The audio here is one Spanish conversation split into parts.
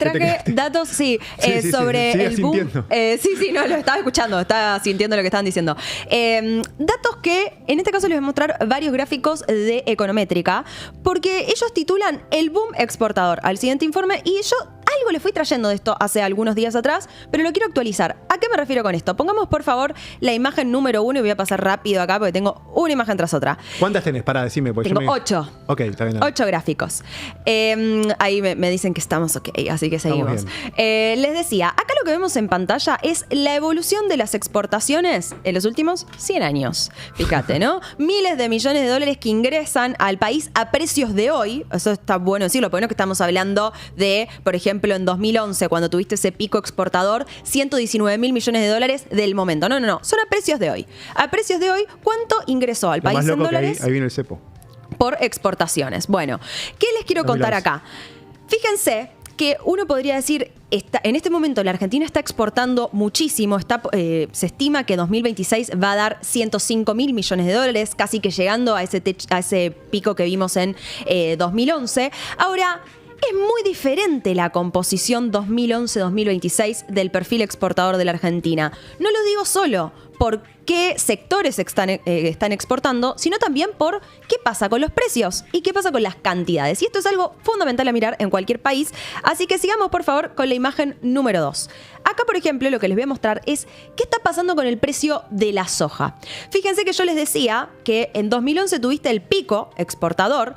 Traje datos, sobre Sigue el boom. sintiendo. No, lo estaba escuchando, estaba sintiendo lo que estaban diciendo. Datos que, en este caso, les voy a mostrar varios gráficos de econométrica, porque ellos titulan el boom exportador al siguiente informe, y yo algo le fui trayendo de esto hace algunos días atrás, pero lo quiero actualizar. ¿A qué me refiero con esto? Pongamos, por favor, la imagen número 1 y voy a pasar rápido acá porque tengo una imagen tras otra. ¿Cuántas tenés? Pará, decime. Pues tengo 8. Ok, está bien. 8 gráficos. Ahí me dicen que estamos ok, así que seguimos. Les decía, acá lo que vemos en pantalla es la evolución de las exportaciones en los últimos 100 años. Fíjate, ¿no? Miles de millones de dólares que ingresan al país a precios de hoy. Eso está bueno decirlo, porque no es que estamos hablando de, por ejemplo, en 2011, cuando tuviste ese pico exportador, 119 mil millones de dólares del momento. No. Son a precios de hoy. A precios de hoy, ¿cuánto ingresó al país en dólares? Ahí viene el cepo. Por exportaciones. Bueno, ¿qué les quiero contar acá? Fíjense que uno podría decir, en este momento la Argentina está exportando muchísimo, se estima que 2026 va a dar 105 mil millones de dólares, casi que llegando a ese pico que vimos en 2011. Ahora, es muy diferente la composición 2011-2026 del perfil exportador de la Argentina. No lo digo solo por qué sectores están exportando, sino también por qué pasa con los precios y qué pasa con las cantidades. Y esto es algo fundamental a mirar en cualquier país. Así que sigamos, por favor, con la imagen número 2. Acá, por ejemplo, lo que les voy a mostrar es qué está pasando con el precio de la soja. Fíjense que yo les decía que en 2011 tuviste el pico exportador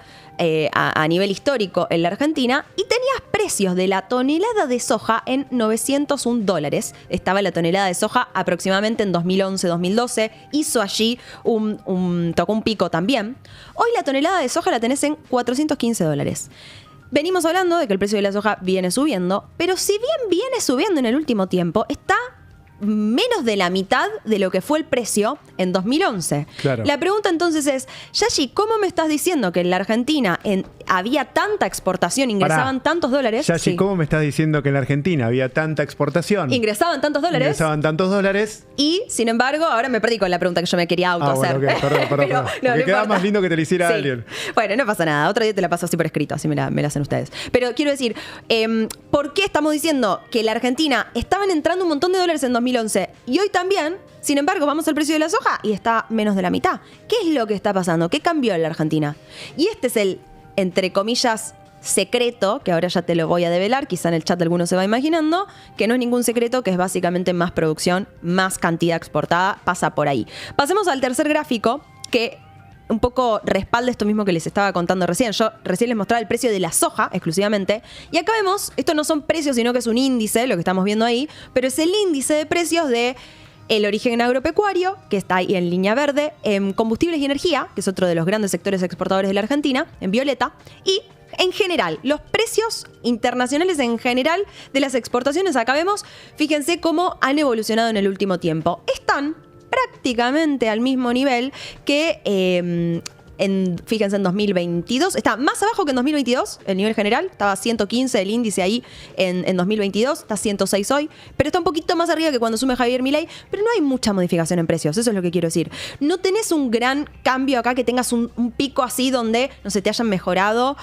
a nivel histórico en la Argentina y tenías precios de la tonelada de soja en $901. Estaba la tonelada de soja aproximadamente en 2011-2012. Hizo allí tocó un pico también. Hoy la tonelada de soja la tenés en $415. Venimos hablando de que el precio de la soja viene subiendo, pero si bien viene subiendo en el último tiempo, está menos de la mitad de lo que fue el precio en 2011. Claro. La pregunta entonces es, Yashi, ¿cómo me estás diciendo que en la Argentina había tanta exportación, ingresaban tantos dólares? Yashi, ¿cómo me estás diciendo que en la Argentina había tanta exportación? Ingresaban tantos dólares. Y, sin embargo, ahora me perdí con la pregunta que yo me quería hacer. Bueno, okay. Perdón. Porque queda más lindo que te lo hiciera alguien. Bueno, no pasa nada. Otro día te la paso así por escrito, así me la hacen ustedes. Pero quiero decir, ¿por qué estamos diciendo que la Argentina estaban entrando un montón de dólares en 2011 y hoy también? Sin embargo, vamos al precio de la soja y está menos de la mitad. ¿Qué es lo que está pasando? ¿Qué cambió en la Argentina? Y este es el, entre comillas, secreto, que ahora ya te lo voy a develar, quizá en el chat alguno se va imaginando, que no es ningún secreto, que es básicamente más producción, más cantidad exportada, pasa por ahí. Pasemos al tercer gráfico, que un poco respalda esto mismo que les estaba contando recién. Yo recién les mostraba el precio de la soja exclusivamente. Y acá vemos, esto no son precios, sino que es un índice, lo que estamos viendo ahí, pero es el índice de precios de el origen agropecuario, que está ahí en línea verde, en combustibles y energía, que es otro de los grandes sectores exportadores de la Argentina, en violeta, y en general, los precios internacionales en general de las exportaciones, acá vemos, fíjense cómo han evolucionado en el último tiempo. Están prácticamente al mismo nivel que fíjense, en 2022. Está más abajo que en 2022, el nivel general. Estaba 115 el índice ahí en 2022. Está 106 hoy. Pero está un poquito más arriba que cuando asume Javier Milei. Pero no hay mucha modificación en precios. Eso es lo que quiero decir. No tenés un gran cambio acá, que tengas un pico así donde, no sé, te hayan mejorado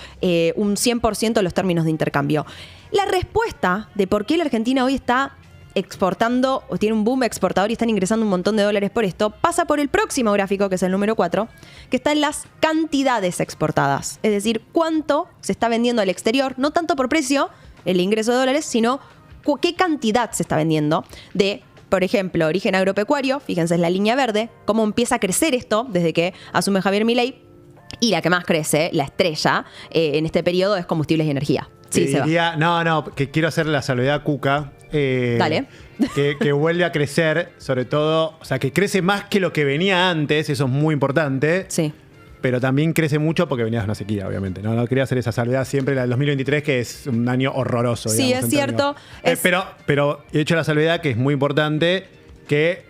un 100% los términos de intercambio. La respuesta de por qué la Argentina hoy está exportando o tiene un boom exportador y están ingresando un montón de dólares por esto, pasa por el próximo gráfico, que es el número 4, que está en las cantidades exportadas. Es decir, cuánto se está vendiendo al exterior, no tanto por precio, el ingreso de dólares, sino qué cantidad se está vendiendo de, por ejemplo, origen agropecuario. Fíjense, es la línea verde, cómo empieza a crecer esto desde que asume Javier Milei. Y la que más crece, la estrella, en este periodo es combustibles y energía. Sí, se va. No, que quiero hacer la salvedad, Cuca. Dale. Que vuelve a crecer, sobre todo, o sea, que crece más que lo que venía antes, eso es muy importante. Sí. Pero también crece mucho porque venía de una sequía, obviamente. No quería hacer esa salvedad siempre, la del 2023, que es un año horroroso. Sí, digamos, es cierto. Pero he hecho la salvedad, que es muy importante, que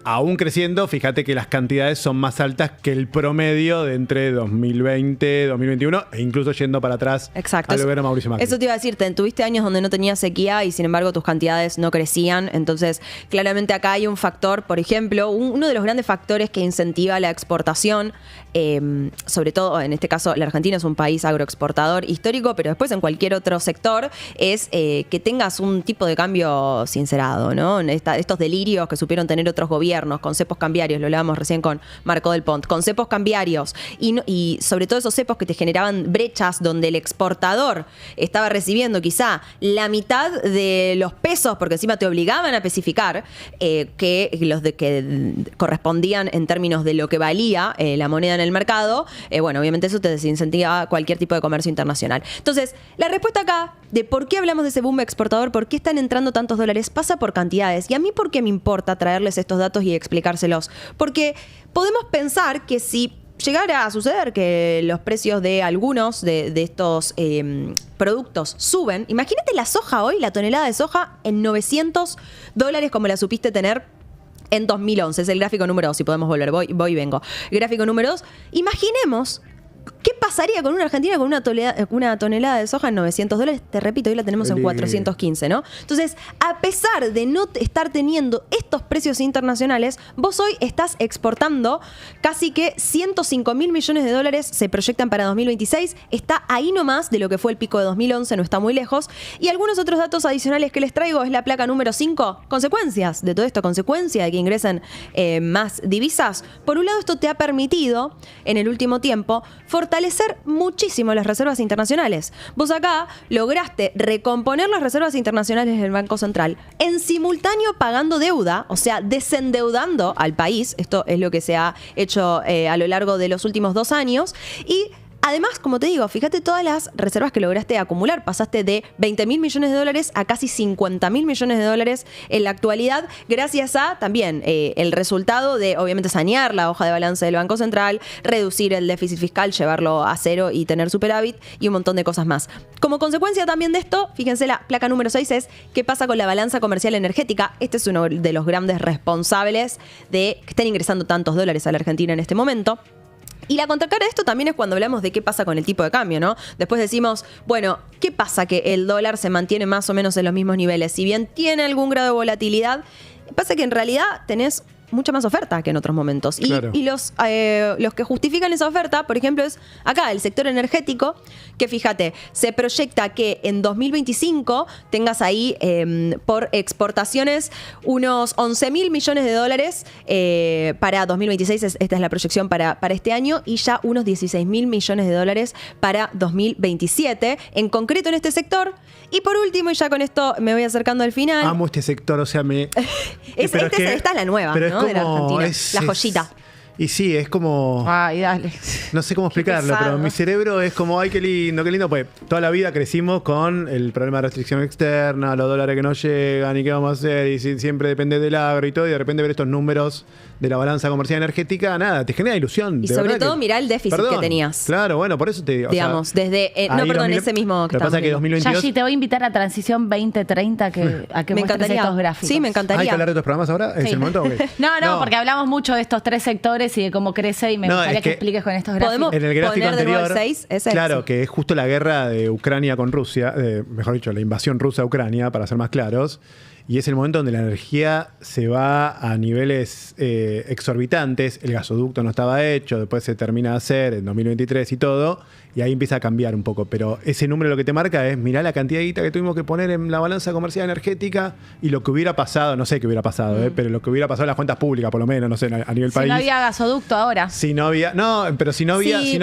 aún creciendo, fíjate que las cantidades son más altas que el promedio de entre 2020, 2021 e incluso yendo para atrás Exacto. al gobierno de Mauricio Macri. Eso te iba a decir, tuviste años donde no tenías sequía y sin embargo tus cantidades no crecían. Entonces, claramente acá hay un factor, por ejemplo, uno de los grandes factores que incentiva la exportación, sobre todo en este caso la Argentina es un país agroexportador histórico, pero después en cualquier otro sector, es que tengas un tipo de cambio sincerado, ¿no? Estos delirios que supieron tener otros gobiernos con cepos cambiarios, lo hablábamos recién con Marco del Pont, con cepos cambiarios y sobre todo esos cepos que te generaban brechas donde el exportador estaba recibiendo quizá la mitad de los pesos, porque encima te obligaban a especificar que los que correspondían en términos de lo que valía la moneda en el mercado, bueno, obviamente eso te desincentiva cualquier tipo de comercio internacional. Entonces, la respuesta acá de por qué hablamos de ese boom exportador, por qué están entrando tantos dólares, pasa por cantidades. Y a mí, ¿por qué me importa traerles estos datos y explicárselos? Porque podemos pensar que si llegara a suceder que los precios de algunos de estos productos suben, imagínate la soja hoy, la tonelada de soja en $900 como la supiste tener en 2011. Es el gráfico número 2, si podemos volver, voy y vengo. Gráfico número 2. Imaginemos ¿qué pasaría con una Argentina con una tonelada de soja en $900? Te repito, hoy la tenemos en 415, ¿no? Entonces, a pesar de no estar teniendo estos precios internacionales, vos hoy estás exportando casi que $105 mil millones se proyectan para 2026. Está ahí nomás de lo que fue el pico de 2011, no está muy lejos. Y algunos otros datos adicionales que les traigo es la placa número 5. Consecuencias de todo esto, consecuencia de que ingresen más divisas. Por un lado, esto te ha permitido, en el último tiempo, fortalecer muchísimo las reservas internacionales. Vos acá lograste recomponer las reservas internacionales del Banco Central en simultáneo pagando deuda, o sea, desendeudando al país. Esto es lo que se ha hecho a lo largo de los últimos 2 años. Y además, como te digo, fíjate todas las reservas que lograste acumular. Pasaste de $20 mil millones a casi $50 mil millones en la actualidad, gracias a también el resultado de, obviamente, sanear la hoja de balance del Banco Central, reducir el déficit fiscal, llevarlo a cero y tener superávit y un montón de cosas más. Como consecuencia también de esto, fíjense, la placa número 6 es ¿qué pasa con la balanza comercial energética? Este es uno de los grandes responsables de que estén ingresando tantos dólares a la Argentina en este momento. Y la contracara de esto también es cuando hablamos de qué pasa con el tipo de cambio, ¿no? Después decimos, bueno, ¿qué pasa que el dólar se mantiene más o menos en los mismos niveles? Si bien tiene algún grado de volatilidad, pasa que en realidad tenés mucha más oferta que en otros momentos. Claro. Y los que justifican esa oferta, por ejemplo, es acá el sector energético, que fíjate, se proyecta que en 2025 tengas ahí por exportaciones unos $11 mil millones para 2026, esta es la proyección para este año, y ya unos $16 mil millones para 2027, en concreto en este sector. Y por último, y ya con esto me voy acercando al final. Amo este sector, o sea, esta es la nueva, ¿no? De la Argentina. La joyita. Y sí, es como... Ay, dale. No sé cómo explicarlo, pero mi cerebro es como, ay, qué lindo, pues toda la vida crecimos con el problema de restricción externa, los dólares que no llegan y qué vamos a hacer, y siempre depende del agro y todo, y de repente ver estos números de la balanza comercial energética, nada, te genera ilusión. Y sobre todo mirá el déficit que tenías. Claro, bueno, por eso te digo. Digamos, desde... ese mismo que lo que pasa es que 2022... Yashi, te voy a invitar a Transición 2030 a que me muestres estos gráficos. Sí, me encantaría. ¿Hay que hablar de estos programas ahora? ¿Es el momento? Okay. No, porque hablamos mucho de estos 3 sectores y de cómo crece y me gustaría que expliques con estos gráficos. ¿Podemos en el gráfico poner anterior, de nuevo el 6? Claro, que es justo la guerra de Ucrania con Rusia, mejor dicho, la invasión rusa a Ucrania, para ser más claros. Y es el momento donde la energía se va a niveles exorbitantes. El gasoducto no estaba hecho, después se termina de hacer en 2023 y todo. Y ahí empieza a cambiar un poco. Pero ese número lo que te marca es, mirá la cantidad de guita que tuvimos que poner en la balanza comercial energética y lo que hubiera pasado, no sé qué hubiera pasado, pero lo que hubiera pasado en las cuentas públicas, por lo menos, no sé, a nivel país. Si no había gasoducto ahora. Si no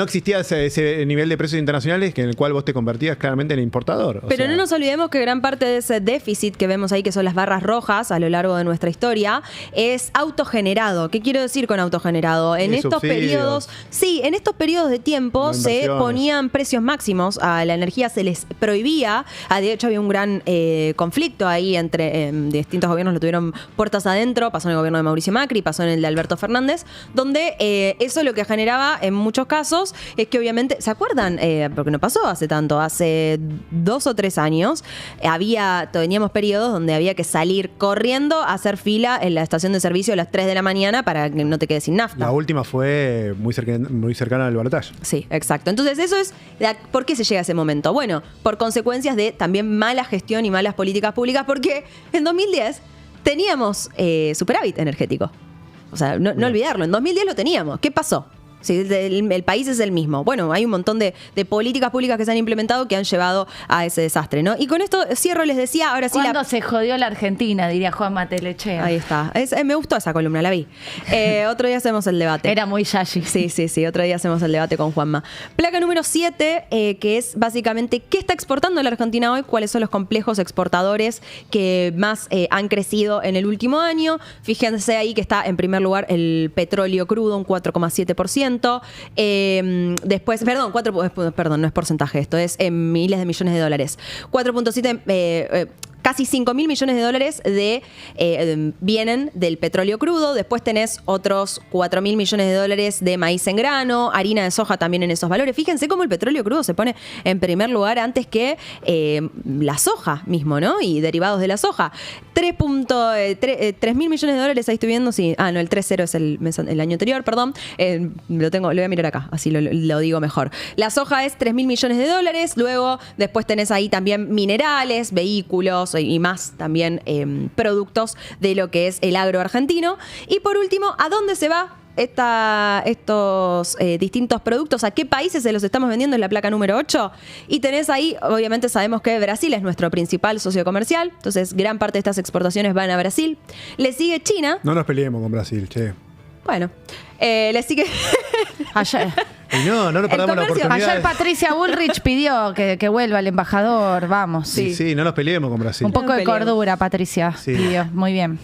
existía ese nivel de precios internacionales en el cual vos te convertías claramente en importador. Pero no nos olvidemos que gran parte de ese déficit que vemos ahí, que son las barras rojas a lo largo de nuestra historia, es autogenerado. ¿Qué quiero decir con autogenerado? En estos periodos de tiempo se ponían precios máximos a la energía, se les prohibía. De hecho, había un gran conflicto ahí entre distintos gobiernos, lo tuvieron puertas adentro, pasó en el gobierno de Mauricio Macri, pasó en el de Alberto Fernández, donde eso lo que generaba en muchos casos es que obviamente, ¿se acuerdan? Porque no pasó hace tanto, hace 2 o 3 años, teníamos periodos donde había que que salir corriendo a hacer fila en la estación de servicio a las 3 de la mañana para que no te quedes sin nafta. La última fue muy cercana al balotaje. Sí, exacto. Entonces eso es, ¿por qué se llega a ese momento? Bueno, por consecuencias de también mala gestión y malas políticas públicas, porque en 2010 teníamos superávit energético. O sea, no olvidarlo, en 2010 lo teníamos. ¿Qué pasó? Sí, el país es el mismo. Bueno, hay un montón de políticas públicas que se han implementado que han llevado a ese desastre, ¿no? Y con esto cierro, les decía, ahora sí. ¿Cuándo se jodió la Argentina? Diría Juanma Telechea. Ahí está. Me gustó esa columna, la vi. Otro día hacemos el debate. Era muy yashi. Sí, otro día hacemos el debate con Juanma. Placa número 7, que es básicamente qué está exportando la Argentina hoy, cuáles son los complejos exportadores que más han crecido en el último año. Fíjense ahí que está en primer lugar el petróleo crudo, un 4,7%. Después, perdón, no es porcentaje, esto es en miles de millones de dólares. 4.7, casi 5.000 millones de dólares vienen del petróleo crudo. Después tenés otros 4.000 millones de dólares de maíz en grano, harina de soja también en esos valores. Fíjense cómo el petróleo crudo se pone en primer lugar antes que la soja mismo, ¿no? Y derivados de la soja. 3.000 millones de dólares, ahí estoy viendo, sí. No, el 3.0 es el año anterior, perdón. Lo voy a mirar acá, así lo digo mejor. La soja es 3.000 millones de dólares. Luego, después tenés ahí también minerales, vehículos y más también productos de lo que es el agro argentino. Y por último, ¿a dónde se va estos distintos productos? ¿A qué países se los estamos vendiendo? En la placa número 8. Y tenés ahí, obviamente sabemos que Brasil es nuestro principal socio comercial, entonces gran parte de estas exportaciones van a Brasil. Le sigue China. No nos peleemos con Brasil, che. Bueno, le sigue... Ayer. Y no nos perdamos la oportunidad. Ayer Patricia Bullrich pidió que vuelva el embajador, vamos. Sí, no nos peleemos con Brasil. Un poco de cordura, Patricia pidió, muy bien.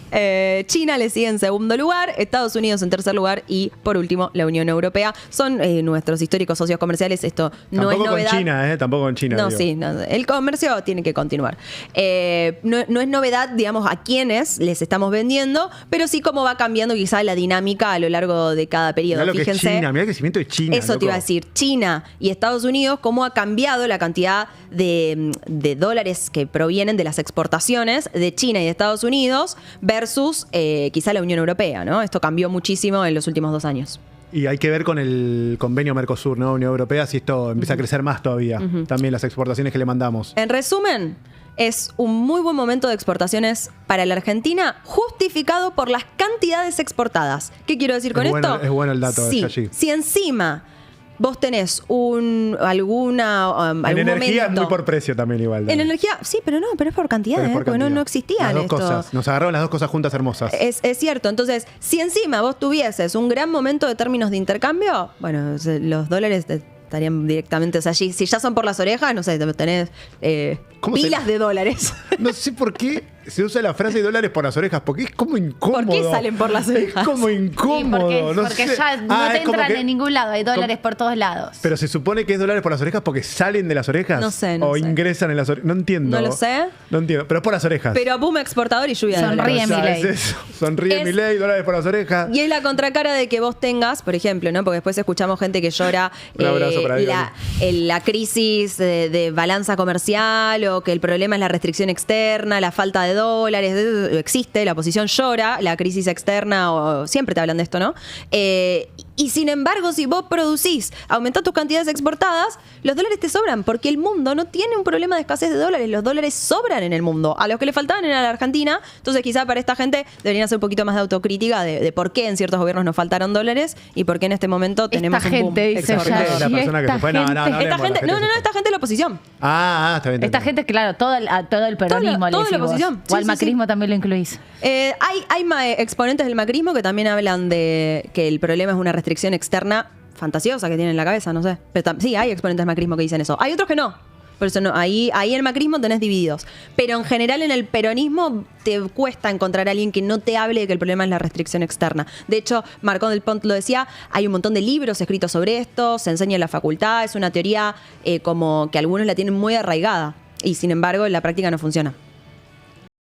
China le sigue en segundo lugar, Estados Unidos en tercer lugar y por último la Unión Europea. Son nuestros históricos socios comerciales, esto no es novedad. Tampoco con China. No, digo. sí, no, el comercio tiene que continuar. No es novedad, digamos, a quiénes les estamos vendiendo, pero sí cómo va cambiando quizá la dinámica a lo largo de cada periodo. Mirá lo Fíjense, que es China, mirá el crecimiento de China. Eso te iba a decir, China y Estados Unidos, cómo ha cambiado la cantidad de dólares que provienen de las exportaciones de China y de Estados Unidos versus quizá la Unión Europea, ¿no? Esto cambió muchísimo en los últimos 2 años. Y hay que ver con el convenio Mercosur, ¿no? Unión Europea, si esto empieza a crecer más todavía. También las exportaciones que le mandamos. En resumen, es un muy buen momento de exportaciones para la Argentina, justificado por las cantidades exportadas. ¿Qué quiero decir con esto? Es bueno el dato. Sí, si encima vos tenés algún energía momento, es muy por precio también igual. En energía, sí, pero es por cantidad, porque no existían las dos cosas. Nos agarraron las dos cosas juntas hermosas. Es cierto. Entonces, si encima vos tuvieses un gran momento de términos de intercambio, bueno, los dólares estarían directamente, o sea, si ya son por las orejas, no sé, tenés pilas de dólares. No sé por qué se usa la frase de dólares por las orejas, porque es como incómodo. ¿Por qué salen por las orejas? Es como incómodo. Sí, porque ya no te entran en ningún lado, hay dólares por todos lados. Pero se supone que es dólares por las orejas porque salen de las orejas. No sé. O ingresan en las orejas. No entiendo. No lo sé. No entiendo, pero es por las orejas. Pero boom exportador y lluvia de dólares. Sonríe Milei. Sonríe Milei, dólares por las orejas. Y es la contracara de que vos tengas, por ejemplo, ¿no? Porque después escuchamos gente que llora Un abrazo para la crisis de balanza comercial o que el problema es la restricción externa, la falta de dólares. Existe, la oposición llora, la crisis externa, o siempre te hablan de esto, ¿no? Y sin embargo, si vos producís, aumentás tus cantidades exportadas, los dólares te sobran, porque el mundo no tiene un problema de escasez de dólares, los dólares sobran en el mundo. A los que le faltaban era la Argentina, entonces quizá para esta gente deberían hacer un poquito más de autocrítica de por qué en ciertos gobiernos nos faltaron dólares y por qué en este momento tenemos un boom exportador. La persona que se fue, Esta gente es la oposición. Está bien. Esta gente, claro, todo el peronismo le toda la decís vos. oposición. O al macrismo también lo incluís. Hay exponentes del macrismo que también hablan de que el problema es una restricción externa fantasiosa que tienen en la cabeza, no sé. Pero sí, hay exponentes del macrismo que dicen eso. Hay otros que no. Por eso no, ahí en el macrismo tenés divididos. Pero en general en el peronismo te cuesta encontrar a alguien que no te hable de que el problema es la restricción externa. De hecho, Marcón del Pont lo decía, hay un montón de libros escritos sobre esto, se enseña en la facultad, es una teoría como que algunos la tienen muy arraigada y sin embargo en la práctica no funciona.